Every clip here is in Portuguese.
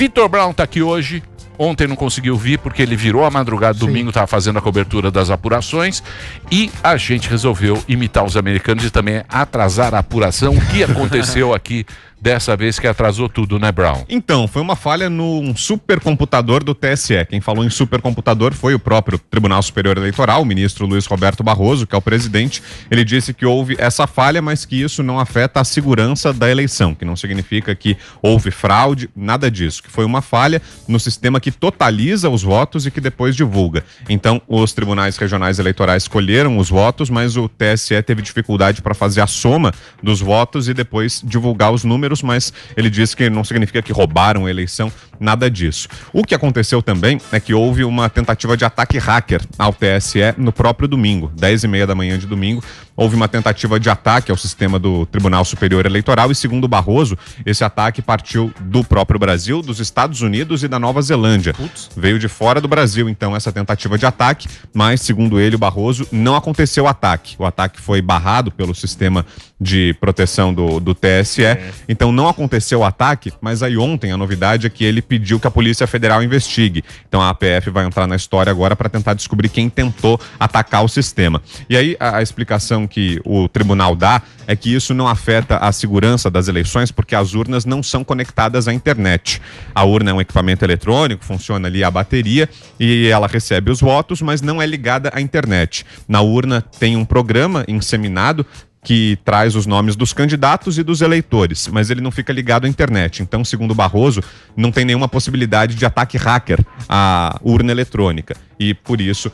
Vitor Brown está aqui hoje. Ontem não conseguiu vir porque ele virou a madrugada, domingo estava fazendo a cobertura das apurações e a gente resolveu imitar os americanos e também atrasar a apuração. O que aconteceu aqui dessa vez que atrasou tudo, né, Brown? Então, foi uma falha num supercomputador do TSE. Quem falou em supercomputador foi o próprio Tribunal Superior Eleitoral, o ministro Luiz Roberto Barroso, que é o presidente. Ele disse que houve essa falha, mas que isso não afeta a segurança da eleição, que não significa que houve fraude, nada disso, que foi uma falha no sistema que totaliza os votos e que depois divulga. Então, os tribunais regionais eleitorais escolheram os votos, mas o TSE teve dificuldade para fazer a soma dos votos e depois divulgar os números, mas ele disse que não significa que roubaram a eleição, nada disso. O que aconteceu também é que houve uma tentativa de ataque hacker ao TSE no próprio domingo, 10h30 da manhã de domingo, houve uma tentativa de ataque ao sistema do Tribunal Superior Eleitoral e, segundo Barroso, esse ataque partiu do próprio Brasil, dos Estados Unidos e da Nova Zelândia. Veio de fora do Brasil, então, essa tentativa de ataque, mas, segundo ele, o Barroso, não aconteceu o ataque. O ataque foi barrado pelo sistema de proteção do TSE, então não aconteceu o ataque, mas aí ontem a novidade é que ele pediu que a Polícia Federal investigue. Então a APF vai entrar na história agora para tentar descobrir quem tentou atacar o sistema. E aí a explicação que o tribunal dá é que isso não afeta a segurança das eleições porque as urnas não são conectadas à internet. A urna é um equipamento eletrônico, funciona ali a bateria e ela recebe os votos, mas não é ligada à internet. Na urna tem um programa inseminado que traz os nomes dos candidatos e dos eleitores, mas ele não fica ligado à internet. Então, segundo Barroso, não tem nenhuma possibilidade de ataque hacker à urna eletrônica. E, por isso,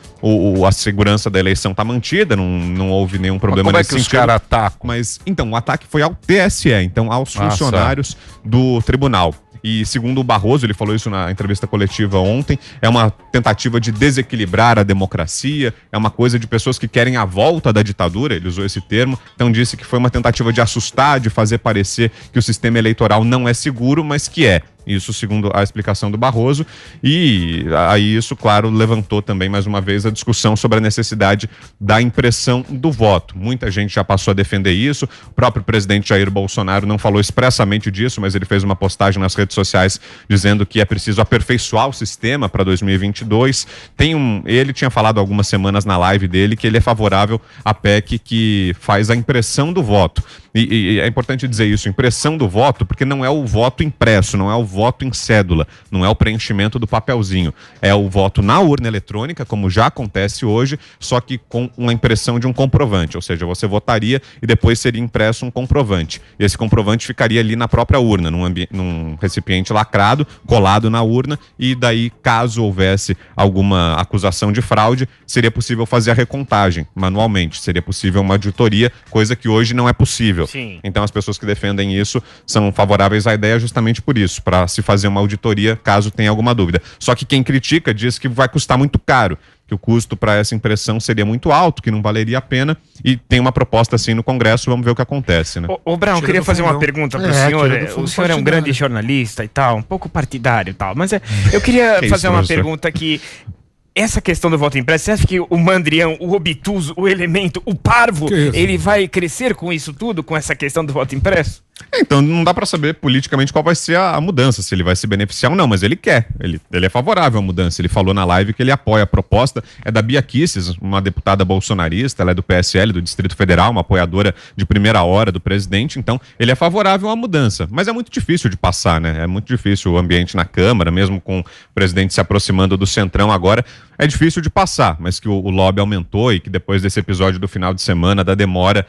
a segurança da eleição está mantida, não houve nenhum problema nesse sentido. Como é que os caras atacam? Mas, então, o ataque foi ao TSE, então aos funcionários do tribunal. E segundo o Barroso, ele falou isso na entrevista coletiva ontem, é uma tentativa de desequilibrar a democracia, é uma coisa de pessoas que querem a volta da ditadura, ele usou esse termo, então disse que foi uma tentativa de assustar, de fazer parecer que o sistema eleitoral não é seguro, mas que é. Isso segundo a explicação do Barroso. E aí isso, claro, levantou também mais uma vez a discussão sobre a necessidade da impressão do voto. Muita gente já passou a defender isso. O próprio presidente Jair Bolsonaro não falou expressamente disso, mas ele fez uma postagem nas redes sociais dizendo que é preciso aperfeiçoar o sistema para 2022. Ele tinha falado algumas semanas na live dele que ele é favorável à PEC que faz a impressão do voto. E é importante dizer isso, impressão do voto, porque não é o voto impresso, não é o voto em cédula, não é o preenchimento do papelzinho. É o voto na urna eletrônica, como já acontece hoje, só que com uma impressão de um comprovante, ou seja, você votaria e depois seria impresso um comprovante. E esse comprovante ficaria ali na própria urna, num recipiente lacrado, colado na urna, e daí, caso houvesse alguma acusação de fraude, seria possível fazer a recontagem manualmente, seria possível uma auditoria, coisa que hoje não é possível. Sim. Então as pessoas que defendem isso são favoráveis à ideia justamente por isso, para se fazer uma auditoria caso tenha alguma dúvida. Só que quem critica diz que vai custar muito caro, que o custo para essa impressão seria muito alto, que não valeria a pena, e tem uma proposta assim no Congresso, vamos ver o que acontece, né? Ô Brown, eu queria fazer uma pergunta para o senhor. O senhor é um grande jornalista e tal, um pouco partidário e tal, mas eu queria fazer uma pergunta que... Essa questão do voto impresso, você acha que o mandrião, o obtuso, o elemento, o parvo, ele vai crescer com isso tudo, com essa questão do voto impresso? Então não dá para saber politicamente qual vai ser a mudança, se ele vai se beneficiar ou não, mas ele quer, ele é favorável à mudança. Ele falou na live que ele apoia a proposta, é da Bia Kicis, uma deputada bolsonarista, ela é do PSL, do Distrito Federal, uma apoiadora de primeira hora do presidente, então ele é favorável à mudança, mas é muito difícil de passar, né? É muito difícil o ambiente na Câmara, mesmo com o presidente se aproximando do Centrão agora, é difícil de passar, mas que o lobby aumentou e que depois desse episódio do final de semana, da demora,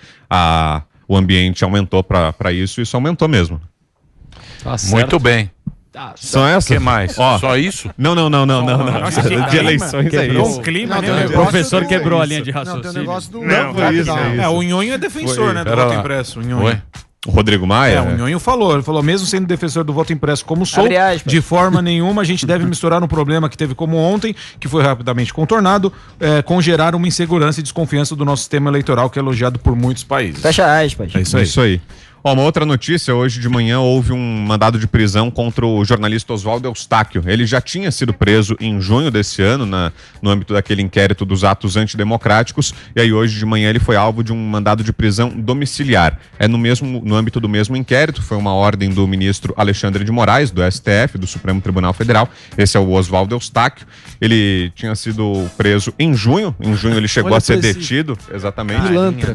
o ambiente aumentou para isso aumentou mesmo. Tá certo. Muito bem. Só essa? O que mais? Só isso? Não. De eleições é isso. O clima, O professor quebrou a linha de raciocínio. Não, tem um negócio do... Não, foi isso. O Nhonho é defensor, né, do voto impresso. O Nhonho. O Rodrigo Maia? O Nhonho falou, ele falou, mesmo sendo defensor do voto impresso como sou, de forma nenhuma a gente deve misturar um problema que teve como ontem, que foi rapidamente contornado, com gerar uma insegurança e desconfiança do nosso sistema eleitoral, que é elogiado por muitos países. Fecha aspas. É isso aí. Uma outra notícia, hoje de manhã houve um mandado de prisão contra o jornalista Oswaldo Eustáquio. Ele já tinha sido preso em junho desse ano, no âmbito daquele inquérito dos atos antidemocráticos, e aí hoje de manhã ele foi alvo de um mandado de prisão domiciliar. É no âmbito do mesmo inquérito, foi uma ordem do ministro Alexandre de Moraes, do STF, do Supremo Tribunal Federal. Esse é o Oswaldo Eustáquio. Ele tinha sido preso em junho ele chegou a ser detido, exatamente.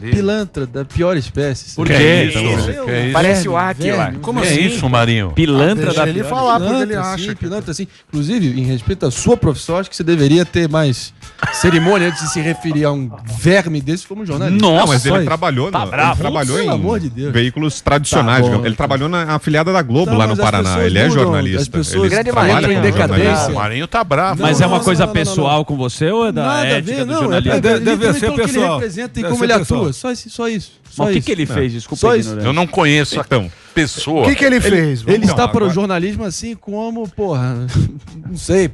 Pilantra da pior espécie. Por que isso? Parece o Átila. Como assim? É isso, Marinho? Pilantra da ele falar porque ele acha. Pilantra, assim. Inclusive, em respeito à sua profissão, acho que você deveria ter mais cerimônia antes de se referir a um verme desse como jornalista. Nossa, mas ele trabalhou, ele trabalhou em veículos tradicionais. Ele trabalhou na afiliada da Globo lá no Paraná. Ele é jornalista. As pessoas entram em decadência. O Marinho tá bravo. Mas é uma coisa pessoal com você ou é da ética do jornalismo? Deve ser pessoal. Ele representa e como ele atua. Só isso. Mas o que ele fez? Desculpa. Eu não conheço a pessoa. O que ele fez? Ele está para o jornalismo assim como, não sei,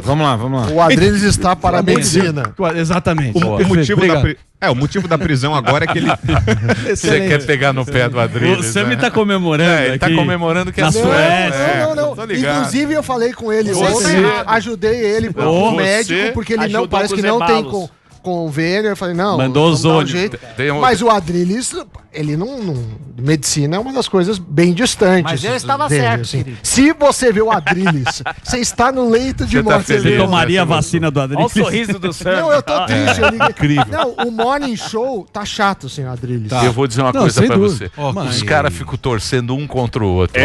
Vamos lá. O Adriles está para a medicina. Exatamente. O motivo da prisão agora é que ele... Você quer pegar no pé do Adriles, o Sami tá comemorando ele tá comemorando que é na Suécia. Não. Inclusive eu falei com ele ontem, ajudei ele com o médico, porque ele não parece que não tem convênio. Eu falei, mandou ozônio. Mas o Adriles, ele medicina é uma das coisas bem distantes. Mas ele estava certo. Assim. Se você vê o Adriles, você está no leito de morte. Você tomaria a vacina do Adriles? Olha o sorriso do Sam. Não, eu tô triste. Incrível. Não, o Morning Show tá chato, sem o Adriles. Eu vou dizer uma coisa pra você. Os caras ficam torcendo um contra o outro.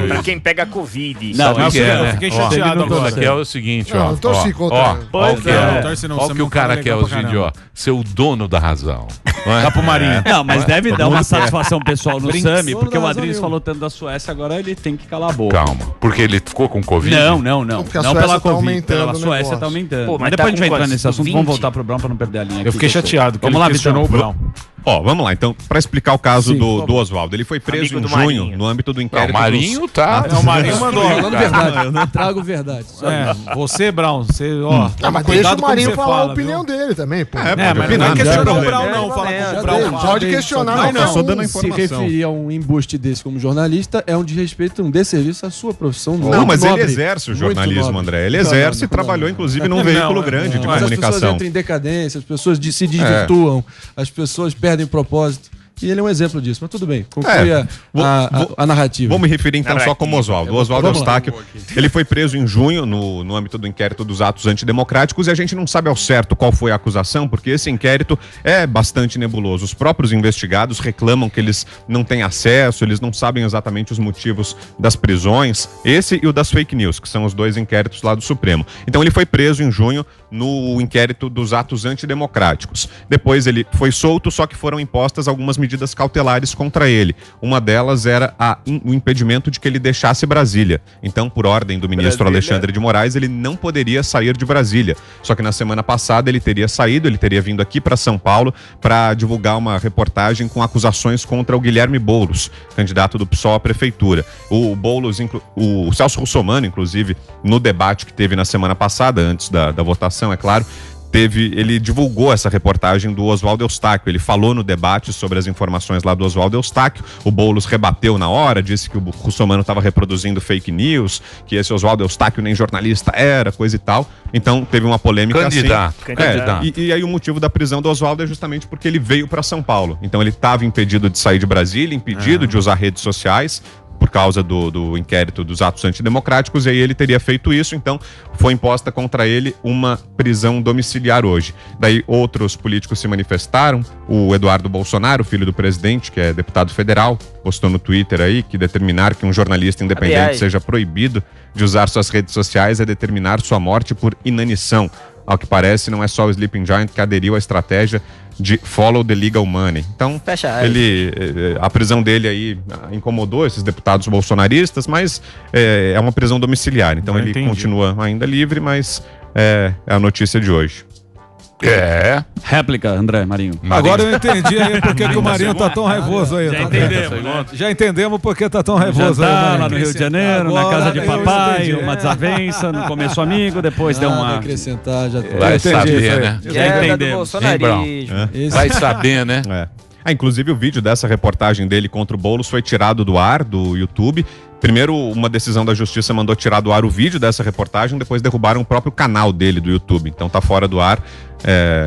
Pra quem pega Covid. Eu fiquei chateado agora. Aqui é o seguinte, Não, torci contra. Olha o que o cara quer hoje em dia, ser o dono da razão. Dá pro Marinho. Não, mas deve dar uma satisfação pessoal no Sami, porque o Adriles falou tanto da Suécia, agora ele tem que calar a boca. Calma, porque ele ficou com Covid? Não. Porque a não Suécia pela tá Covid, pela Suécia tá aumentando. Mas depois a gente vai entrar nesse assunto, vamos voltar pro Brown pra não perder a linha aqui. Eu fiquei chateado, vamos lá, questionou o Brown. Vamos lá, então, para explicar o caso do Oswaldo. Ele foi preso em junho, no âmbito do inquérito. O Marinho tá. O Marinho mandou. Falando verdade, eu não trago verdade. Você, Brown, mas deixa o Marinho falar a opinião dele também, pô. Mas não é questionar o Brown, não. Fala com o Brown. Pode questionar, não. Só dando a informação. Se referir a um embuste desse como jornalista é um desrespeito, um desserviço à sua profissão. Não, mas ele exerce o jornalismo, André. Ele exerce e trabalhou, inclusive, num veículo grande de comunicação. As pessoas entram em decadência, as pessoas se desvirtuam, as pessoas perdem o propósito. E ele é um exemplo disso, mas tudo bem, conclui a narrativa. Vou me referir então só como Oswaldo. O Oswaldo Eustáquio, ele foi preso em junho no âmbito do inquérito dos atos antidemocráticos e a gente não sabe ao certo qual foi a acusação, porque esse inquérito é bastante nebuloso. Os próprios investigados reclamam que eles não têm acesso, eles não sabem exatamente os motivos das prisões, esse e o das fake news, que são os dois inquéritos lá do Supremo. Então ele foi preso em junho no inquérito dos atos antidemocráticos. Depois ele foi solto, só que foram impostas algumas medidas cautelares contra ele. Uma delas era o impedimento de que ele deixasse Brasília. Então, por ordem do ministro Alexandre de Moraes, ele não poderia sair de Brasília. Só que na semana passada ele teria saído, ele teria vindo aqui para São Paulo para divulgar uma reportagem com acusações contra o Guilherme Boulos, candidato do PSOL à prefeitura. O Boulos, o Celso Russomano, inclusive, no debate que teve na semana passada, antes da votação, é claro, ele divulgou essa reportagem do Oswaldo Eustáquio. Ele falou no debate sobre as informações lá do Oswaldo Eustáquio. O Boulos rebateu na hora, disse que o Russomano estava reproduzindo fake news, que esse Oswaldo Eustáquio nem jornalista era, coisa e tal. Então teve uma polêmica Candidato. E aí o motivo da prisão do Oswaldo é justamente porque ele veio para São Paulo. Então ele estava impedido de sair de Brasília, impedido de usar redes sociais, por causa do inquérito dos atos antidemocráticos, e aí ele teria feito isso, então foi imposta contra ele uma prisão domiciliar hoje. Daí outros políticos se manifestaram, o Eduardo Bolsonaro, filho do presidente, que é deputado federal, postou no Twitter aí que determinar que um jornalista independente seja proibido de usar suas redes sociais é determinar sua morte por inanição. Ao que parece, não é só o Sleeping Giant que aderiu à estratégia de follow the legal money. Então, a prisão dele aí incomodou esses deputados bolsonaristas, mas é uma prisão domiciliar. Então ele continua ainda livre, mas é a notícia de hoje. Réplica, André, Marinho. Agora eu entendi aí porque que o Marinho tá tão raivoso aí. Já entendemos porque tá tão raivoso aí. Lá no Rio de Janeiro, na casa de papai, uma desavença, no começo amigo, depois deu uma... acrescentar, já vai saber, né? Já entendemos. Vai saber, né? Inclusive o vídeo dessa reportagem dele contra o Boulos foi tirado do ar do YouTube. Primeiro, uma decisão da justiça mandou tirar do ar o vídeo dessa reportagem, depois derrubaram o próprio canal dele do YouTube. Então tá fora do ar.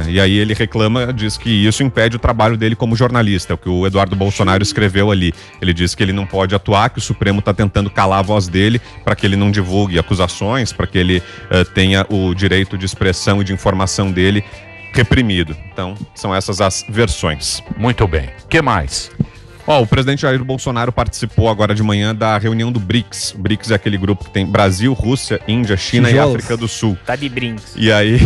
E aí ele reclama, diz que isso impede o trabalho dele como jornalista, é o que o Eduardo Bolsonaro escreveu ali. Ele diz que ele não pode atuar, que o Supremo está tentando calar a voz dele para que ele não divulgue acusações, para que ele tenha o direito de expressão e de informação dele reprimido. Então, são essas as versões. Muito bem. O que mais? O presidente Jair Bolsonaro participou agora de manhã da reunião do BRICS. O BRICS é aquele grupo que tem Brasil, Rússia, Índia, China e África do Sul. Tá de brinks. E aí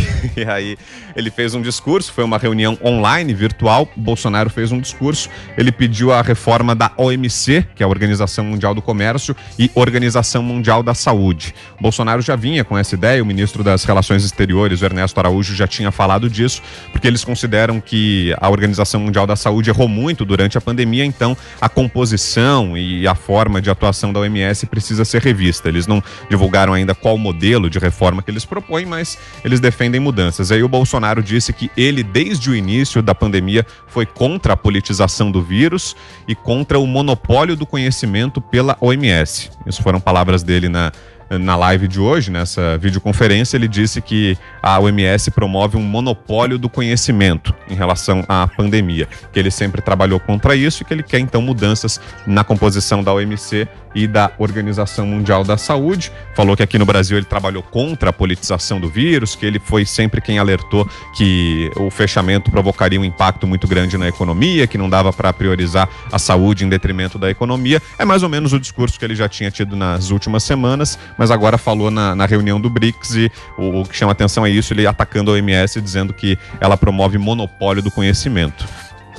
ele fez um discurso, foi uma reunião online, virtual. Bolsonaro fez um discurso, ele pediu a reforma da OMC, que é a Organização Mundial do Comércio, e Organização Mundial da Saúde. Bolsonaro já vinha com essa ideia, o ministro das Relações Exteriores, o Ernesto Araújo, já tinha falado disso, porque eles consideram que a Organização Mundial da Saúde errou muito durante a pandemia, então a composição e a forma de atuação da OMS precisa ser revista. Eles não divulgaram ainda qual modelo de reforma que eles propõem, mas eles defendem mudanças. Aí o Bolsonaro disse que ele, desde o início da pandemia, foi contra a politização do vírus e contra o monopólio do conhecimento pela OMS. Isso foram palavras dele na live de hoje, nessa videoconferência. Ele disse que a OMS promove um monopólio do conhecimento em relação à pandemia, que ele sempre trabalhou contra isso e que ele quer então mudanças na composição da OMC e da Organização Mundial da Saúde. Falou que aqui no Brasil ele trabalhou contra a politização do vírus, que ele foi sempre quem alertou que o fechamento provocaria um impacto muito grande na economia, que não dava para priorizar a saúde em detrimento da economia. É mais ou menos o discurso que ele já tinha tido nas últimas semanas, mas agora falou na reunião do BRICS e o que chama atenção é isso, ele atacando a OMS, dizendo que ela promove monopólio do conhecimento.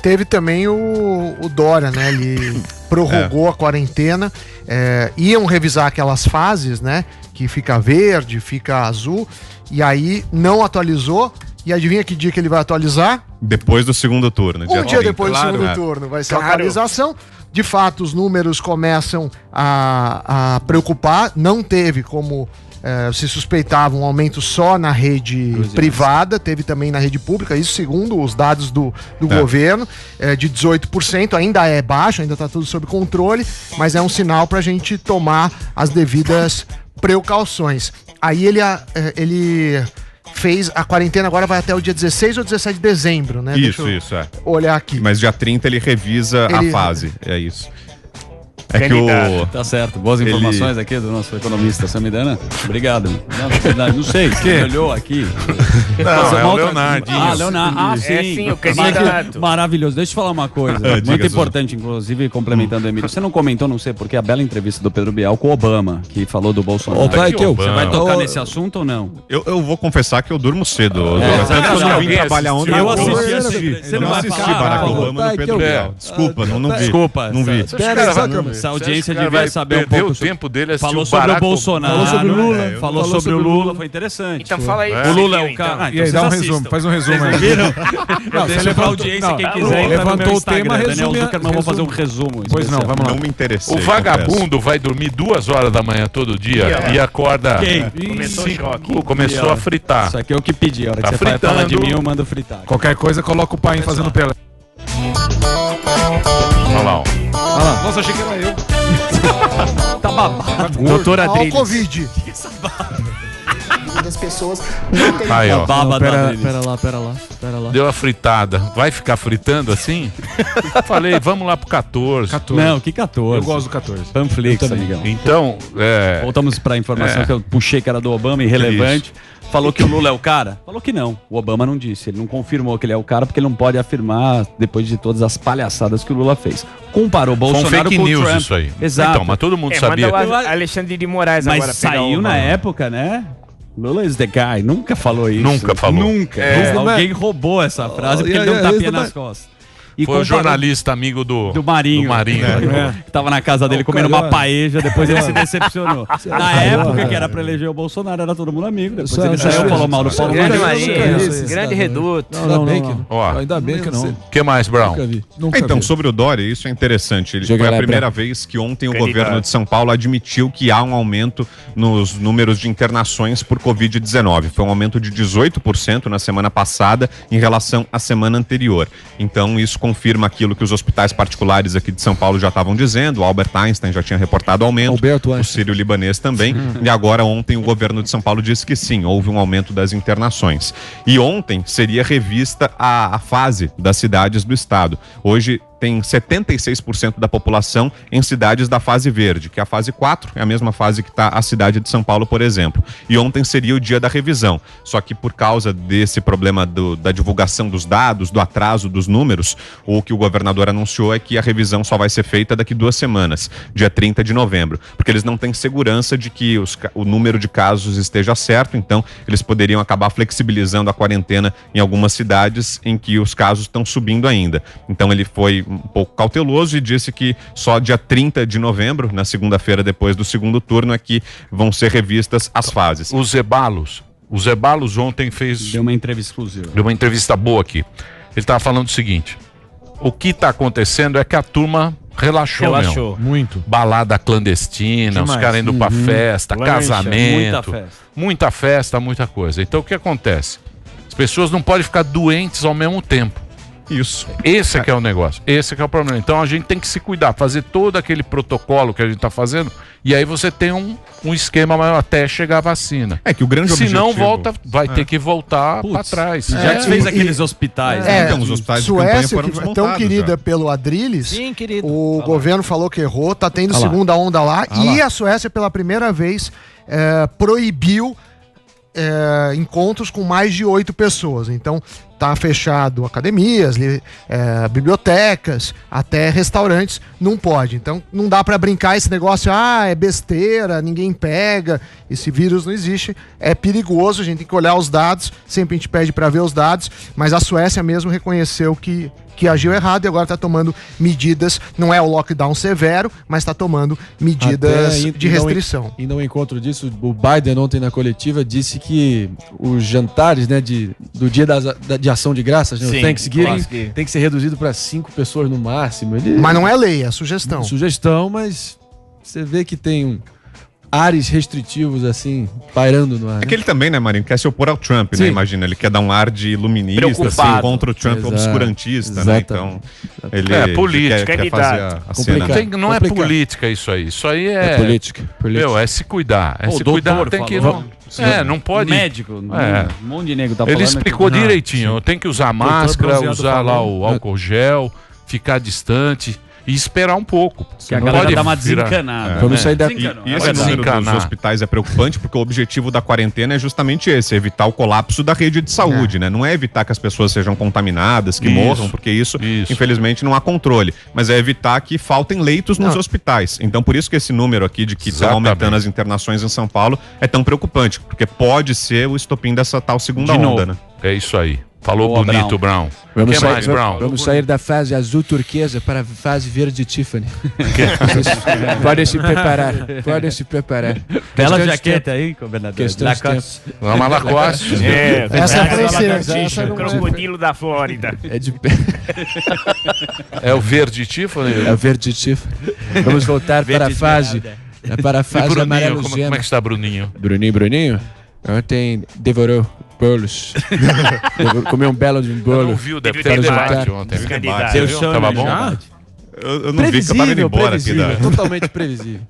Teve também o Dória, né? Ele prorrogou a quarentena, iam revisar aquelas fases, né? Que fica verde, fica azul, e aí não atualizou. E adivinha que dia que ele vai atualizar? Depois do segundo turno. Um dia depois do segundo turno vai ser a atualização. De fato, os números começam a preocupar. Não teve como se suspeitava um aumento só na rede privada, teve também na rede pública, isso segundo os dados do governo, de 18%, ainda é baixo, ainda está tudo sob controle, mas é um sinal para a gente tomar as devidas precauções. Aí ele fez a quarentena, agora vai até o dia 16 ou 17 de dezembro, né? Isso. Olhar aqui. Mas dia 30 ele revisa a fase, é isso. É que Tá certo, boas informações aqui do nosso economista Samidana. Obrigado. Não sei, você olhou aqui. Não, é o Leonardinho. Leonardo. Sim, o candidato. Maravilhoso. Deixa eu te falar uma coisa, muito importante, inclusive, complementando o Emílio. Você não comentou, não sei porque, a bela entrevista do Pedro Bial com o Obama, que falou do Bolsonaro. Você vai tocar nesse assunto ou não? Eu vou confessar que eu durmo cedo. Eu vim trabalhar ontem. Eu assisti. Você não assisti Barack Obama no Pedro Bial. Desculpa, não vi. Desculpa. Não vi. Essa audiência devia saber um pouco. O tempo dele falou sobre o Bolsonaro. Falou sobre o Lula. Falou sobre o Lula, foi interessante. Então fala aí. O Lula é o cara. E aí, dá um resumo, faz um resumo aí. Deixa pra audiência, quem quiser. Levantou o tema, Daniel Zuckerman, vou fazer um resumo. Pois não, vamos lá. Não me interessei. O vagabundo vai dormir 2 horas da manhã todo dia e acorda. Começou a fritar. Isso aqui é o que pedi. A hora que você vai falar de mim, eu mando fritar. Qualquer coisa, coloca o pai fazendo tela. Olha lá, Nossa, achei que era eu. Tá babado. Doutora Adriles. Olha o Covid. Das pessoas não tem aí, ó. Pera lá. Deu a fritada. Vai ficar fritando assim? Falei, vamos lá pro 14. Não, que 14? Eu gosto do 14. Panflix, amigão. Então, voltamos pra informação que eu puxei que era do Obama, irrelevante. Falou que o Lula é o cara? Falou que não. O Obama não disse. Ele não confirmou que ele é o cara porque ele não pode afirmar depois de todas as palhaçadas que o Lula fez. Comparou o Bolsonaro com o news Trump. Isso aí. Exato. Então, mas todo mundo sabia. Manda o Alexandre de Moraes agora. Mas saiu na época, né? Lula is the guy. Nunca falou isso. Nunca falou. Nunca. Alguém roubou essa frase porque ele deu um tapinha nas costas. E foi o jornalista amigo do Marinho. Que tava na casa dele comendo uma paeja, depois ele se decepcionou. Na época que era pra eleger o Bolsonaro, era todo mundo amigo. Depois ele saiu e falou mal do Paulo Grande Marinho, grande reduto. Ainda bem que não. O que mais, Brown? Então, sobre o Dória, isso é interessante. Foi a primeira vez que ontem o governo de São Paulo admitiu que há um aumento nos números de internações por Covid-19. Foi um aumento de 18% na semana passada em relação à semana anterior. Então, isso confirma aquilo que os hospitais particulares aqui de São Paulo já estavam dizendo. O Albert Einstein já tinha reportado aumento, o Sírio-Libanês também, e agora ontem o governo de São Paulo disse que sim, houve um aumento das internações. E ontem seria revista a fase das cidades do estado. Hoje tem 76% da população em cidades da fase verde, que é a fase 4, é a mesma fase que está a cidade de São Paulo, por exemplo. E ontem seria o dia da revisão. Só que por causa desse problema da divulgação dos dados, do atraso dos números, o que o governador anunciou é que a revisão só vai ser feita daqui 2 semanas, dia 30 de novembro, porque eles não têm segurança de que o número de casos esteja certo, então eles poderiam acabar flexibilizando a quarentena em algumas cidades em que os casos estão subindo ainda. Então ele foi um pouco cauteloso e disse que só dia 30 de novembro, na segunda-feira depois do segundo turno, é que vão ser revistas as fases. O Zeballos ontem deu uma entrevista exclusiva. Deu uma entrevista boa aqui. Ele estava falando o seguinte: o que está acontecendo é que a turma relaxou. Muito. Balada clandestina, os caras indo pra festa, casamento. Muita festa, muita coisa. Então o que acontece? As pessoas não podem ficar doentes ao mesmo tempo. Isso. Esse é que é o negócio, esse é que é o problema. Então a gente tem que se cuidar, fazer todo aquele protocolo que a gente tá fazendo, e aí você tem um esquema maior até chegar a vacina. É que o grande objetivo... Se não vai ter que voltar para trás. Já que fez aqueles hospitais. Então, os hospitais Suécia, que é tão querida pelo Adrilles, o governo falou que errou, tá tendo segunda onda lá, e a Suécia pela primeira vez proibiu encontros com mais de 8 pessoas. Então tá fechado academias, bibliotecas, até restaurantes, não pode. Então não dá para brincar esse negócio, é besteira, ninguém pega, esse vírus não existe, é perigoso, a gente tem que olhar os dados, sempre a gente pede para ver os dados, mas a Suécia mesmo reconheceu que agiu errado e agora está tomando medidas, não é o lockdown severo, mas está tomando medidas de restrição. E no encontro disso, o Biden ontem na coletiva disse que os jantares, né, do dia de ação de graças, né, o Thanksgiving, tem que ser reduzido para 5 pessoas no máximo. Mas não é lei, é sugestão. Sugestão, mas você vê que tem ares restritivos, assim, pairando no ar. É que ele também, né, Marinho, quer se opor ao Trump, né? Imagina, ele quer dar um ar de iluminista, assim, contra o Trump obscurantista, né? Então, ele política, quer fazer a cena. Não é política isso aí. Isso aí é política. É se cuidar. É se cuidar, tem que... não pode... Médico, um monte de nego tá falando. Ele explicou direitinho. Tem que usar máscara, usar lá o álcool gel, ficar distante e esperar um pouco. Que a galera dá uma desencanada. Vamos sair daqui. E esse número dos hospitais é preocupante porque o objetivo da quarentena é justamente esse, evitar o colapso da rede de saúde, né? Não é evitar que as pessoas sejam contaminadas, que morram, porque isso, infelizmente, não há controle. Mas é evitar que faltem leitos nos hospitais. Então, por isso que esse número aqui de que estão aumentando as internações em São Paulo é tão preocupante, porque pode ser o estopim dessa tal segunda onda, né? É isso aí. Falou bonito, Brown. Vamos sair da fase azul turquesa para a fase verde Tiffany. Podem se preparar. Bela jaqueta aí, governador. Lacoste. Vamos Lacoste. Essa é francesa. O crocodilo da Flórida. É o verde Tiffany? É o verde Tiffany. Vamos voltar para a fase amarelo como é que está Bruninho? Bruninho? Ontem devorou bolos. Comeu um belo de um bolo. Não viu, deve ter debate ontem. Tava bom? Eu não vi que eu tava indo embora aqui. Totalmente previsível.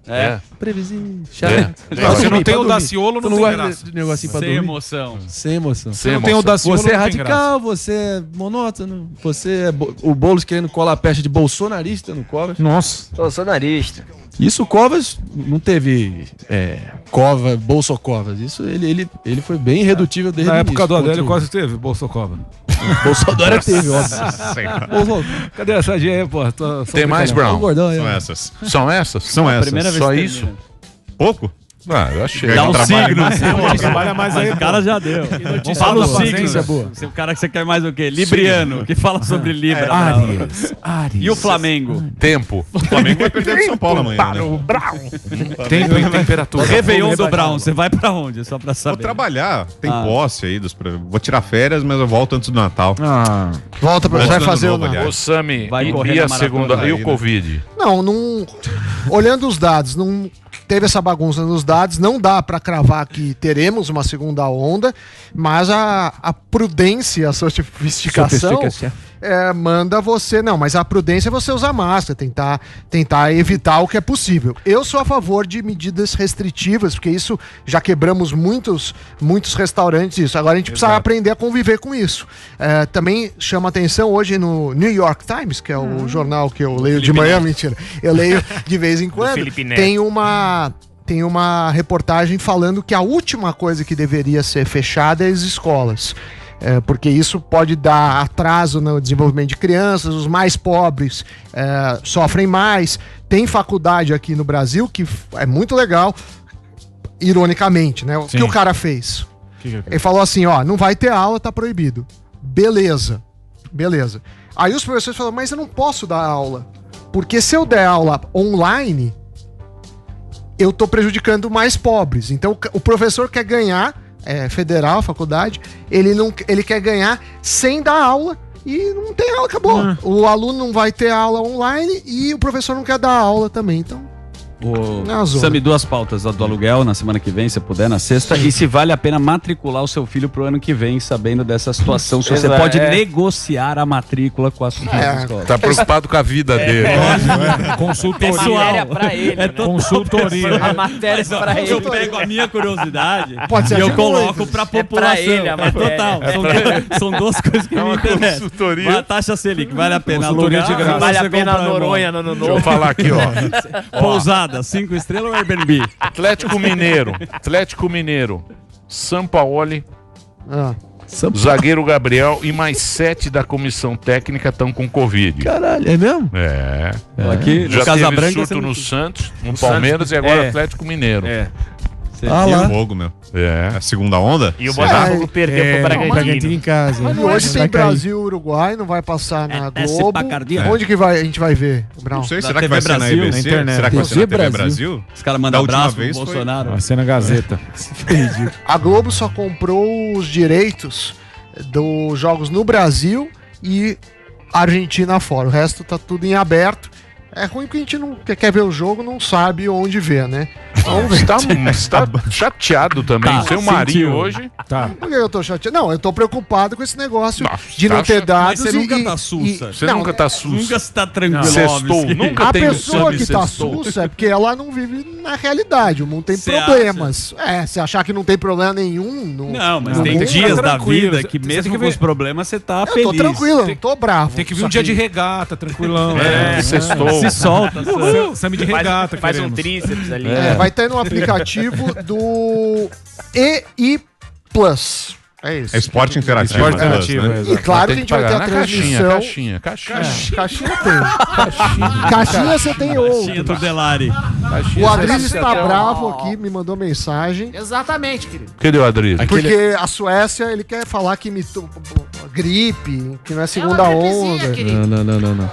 Previsível. Chato. Você não tem o Daciolo, não tem graça. Negocinho pra Sem dormir. emoção. Sem emoção. Você não tem o Daciolo, você é radical, você é monótono, você é o Boulos querendo colar a pecha de bolsonarista no Covas. Nossa. Bolsonarista. Isso o Covas não teve Bolsocovas. Isso ele foi bem irredutível desde Na época do Adélio quase teve Bolsocova. Bolsonaro teve, óbvio. Cadê essa aí, pô? Tem mais, Brown? São essas. São essas? São essas. Primeira vez só que isso? Pouco? Eu achei. Dá um signo. Trabalha mais aí. O cara já deu. Fala o signo. O cara que você quer mais o quê? Libriano, que fala sobre Libra. Áries. E o Flamengo? Tempo. O Flamengo vai perder pro São Paulo amanhã, né? Tempo e temperatura. Réveillon do Brown, você vai pra onde? Só pra saber. Vou trabalhar. Tem posse aí. Vou tirar férias, mas eu volto antes do Natal. Volta pra... Vai fazer o Sami e a segunda e o Covid? Não. Olhando os dados, não teve essa bagunça nos dados, não dá para cravar que teremos uma segunda onda, mas a prudência, a sofisticação manda você... Não, mas a prudência é você usar máscara, tentar evitar o que é possível. Eu sou a favor de medidas restritivas, porque isso já quebramos muitos restaurantes, isso. Agora a gente precisa aprender a conviver com isso. Também chama atenção hoje no New York Times, que é o jornal que eu leio de manhã, mentira. Eu leio de vez em quando. Tem uma reportagem falando que a última coisa que deveria ser fechada é as escolas. Porque isso pode dar atraso no desenvolvimento de crianças, os mais pobres sofrem mais. Tem faculdade aqui no Brasil que é muito legal, ironicamente, né? O que o cara fez? Ele falou assim, não vai ter aula, tá proibido. Beleza. Aí os professores falaram, mas eu não posso dar aula, porque se eu der aula online, eu tô prejudicando mais pobres. Então o professor quer ganhar, federal, faculdade, ele quer ganhar sem dar aula e não tem aula, acabou. O aluno não vai ter aula online e o professor não quer dar aula também, então... Sami, 2 pautas do aluguel na semana que vem, se puder, na sexta. E se vale a pena matricular o seu filho pro ano que vem, sabendo dessa situação. Se você pode negociar a matrícula com a sua escola. Tá preocupado com a vida dele. Consultoria. Matéria pra ele. Consultoria. A matéria pra ele. Eu pego a minha curiosidade e eu coloco pra população. Pra ele, a matéria. Total. São 2 coisas que me interessam. Consultoria. Uma taxa Selic, vale a pena Consultoria alugar. de graça. Vale a pena a Noronha no Deixa eu falar aqui, Pousada, 5 estrelas ou Airbnb? Atlético Mineiro, Sampaoli, zagueiro Gabriel e mais 7 da comissão técnica estão com Covid. Caralho, é mesmo? Aqui, Já Casa teve Branca, surto no Santos, no Palmeiras e agora Atlético Mineiro. Que fogo, meu. A segunda onda? E o Botafogo perdeu pro Bragantino em casa. Mas hoje tem Brasil e Uruguai, não vai passar na Globo. Onde que a gente vai ver, Brown? Não sei, Na será que TV vai ser na Brasil, EBC? na internet. Será que vai ser na TV Brasil? Brasil? Os caras mandam última abraço pro vez Bolsonaro. Vai ser na Gazeta. A Globo só comprou os direitos dos jogos no Brasil e Argentina fora. O resto tá tudo em aberto. É ruim que a gente não quer ver o jogo, não sabe onde ver, né? Você tá chateado também. Seu Marinho hoje. Por que eu tô chateado? Não, eu tô preocupado com esse negócio de não tá ter dados. Mas você nunca tá sussa. Você nunca tá sussa. Nunca está tranquilo. Sextou. Nunca A tem pessoa que tá sextou. sussa é porque ela não vive na realidade. O mundo tem Cê problemas. Se achar que não tem problema nenhum. Não, mas no tem mundo, dias tá da tranquilo. vida que Você mesmo tem que com ver. os problemas você tá Eu feliz. tô tranquilo, eu não tô bravo. Tem que vir Só um dia de regata, tranquilão. Sextou. Se solta. Sami de regata, Faz um queremos. tríceps ali. vai ter no aplicativo do EI Plus. É isso. É esporte interativo. Esporte Plus, interativo, né? E claro que a gente vai ter a na transmissão. caixinha. Caixinha tem. Caixinha você tem Tinha outro. do Delari. O Adriles está bravo aqui, me mandou mensagem. Exatamente, querido. Cadê o Adriano? Porque a Suécia, ele quer falar que imitou gripe, que não é segunda onda. Não.